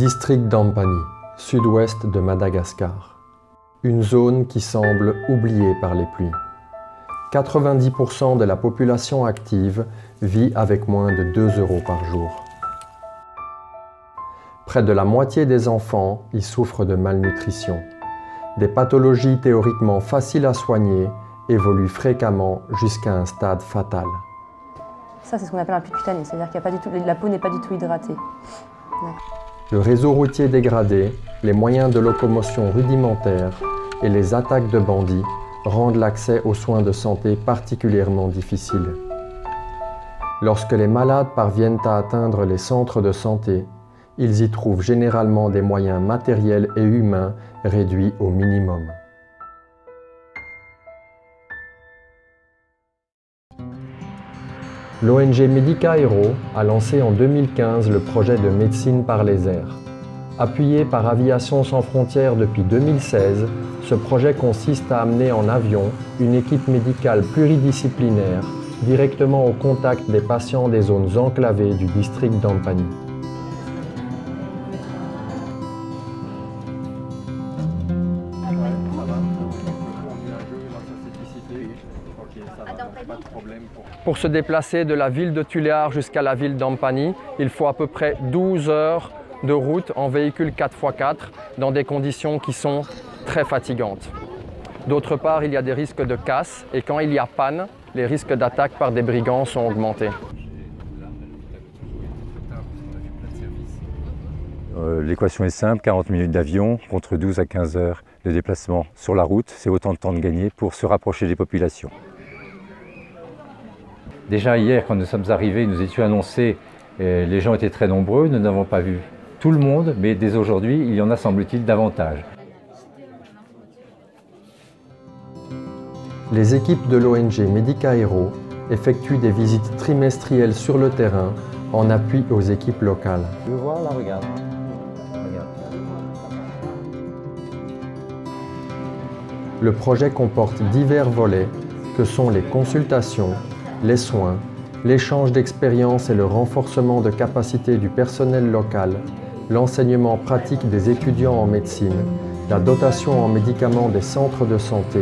District d'Ampani, sud-ouest de Madagascar. Une zone qui semble oubliée par les pluies. 90% de la population active vit avec moins de 2 € par jour. Près de la moitié des enfants y souffrent de malnutrition. Des pathologies théoriquement faciles à soigner évoluent fréquemment jusqu'à un stade fatal. Ça, c'est ce qu'on appelle un pute cutané, c'est-à-dire que la peau n'est pas du tout hydratée. Le réseau routier dégradé, les moyens de locomotion rudimentaires et les attaques de bandits rendent l'accès aux soins de santé particulièrement difficile. Lorsque les malades parviennent à atteindre les centres de santé, ils y trouvent généralement des moyens matériels et humains réduits au minimum. L'ONG Medica Hero a lancé en 2015 le projet de médecine par les airs. Appuyé par Aviation sans frontières depuis 2016, ce projet consiste à amener en avion une équipe médicale pluridisciplinaire directement au contact des patients des zones enclavées du district d'Ampani. Pour se déplacer de la ville de Tuléar jusqu'à la ville d'Ampani, il faut à peu près 12 heures de route en véhicule 4x4 dans des conditions qui sont très fatigantes. D'autre part, il y a des risques de casse et quand il y a panne, les risques d'attaque par des brigands sont augmentés. L'équation est simple, 40 minutes d'avion contre 12 à 15 heures de déplacement sur la route, c'est autant de temps de gagner pour se rapprocher des populations. Déjà hier, quand nous sommes arrivés, nous étions annoncés, les gens étaient très nombreux, nous n'avons pas vu tout le monde, mais dès aujourd'hui, il y en a semble-t-il davantage. Les équipes de l'ONG Medica Hero effectuent des visites trimestrielles sur le terrain en appui aux équipes locales. Tu veux voir là, regarde. Le projet comporte divers volets que sont les consultations, les soins, l'échange d'expériences et le renforcement de capacités du personnel local, l'enseignement pratique des étudiants en médecine, la dotation en médicaments des centres de santé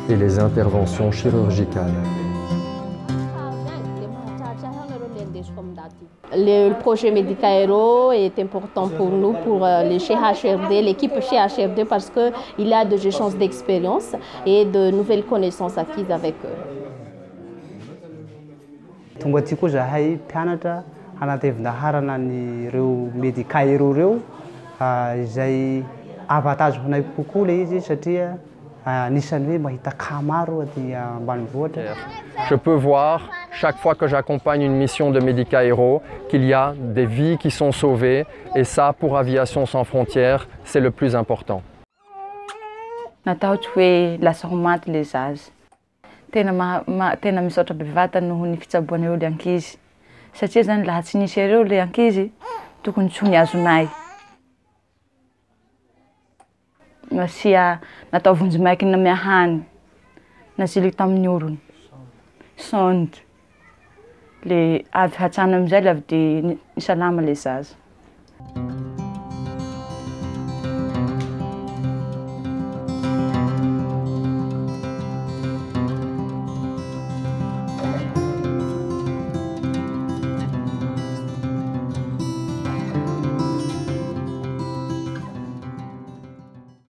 et les interventions chirurgicales. Le projet Medica Hero est important pour nous, pour les CHRD, l'équipe CHRD, parce qu'il y a des échanges d'expérience et de nouvelles connaissances acquises avec eux. Je peux voir, chaque fois que j'accompagne une mission de Medica Hero, qu'il y a des vies qui sont sauvées et ça, pour Aviation sans frontières, c'est le plus important. Tena misaotra bevata noho ny fitsaboana eo le ankizy satria zany laha tsy nisy areo le ankizy tokony tsy ho niazonay nasia natao vonjimaiky namea hany nasiliky tamin'ny orony sondy le avy hatsana amizay le avy de nisalama le zaza.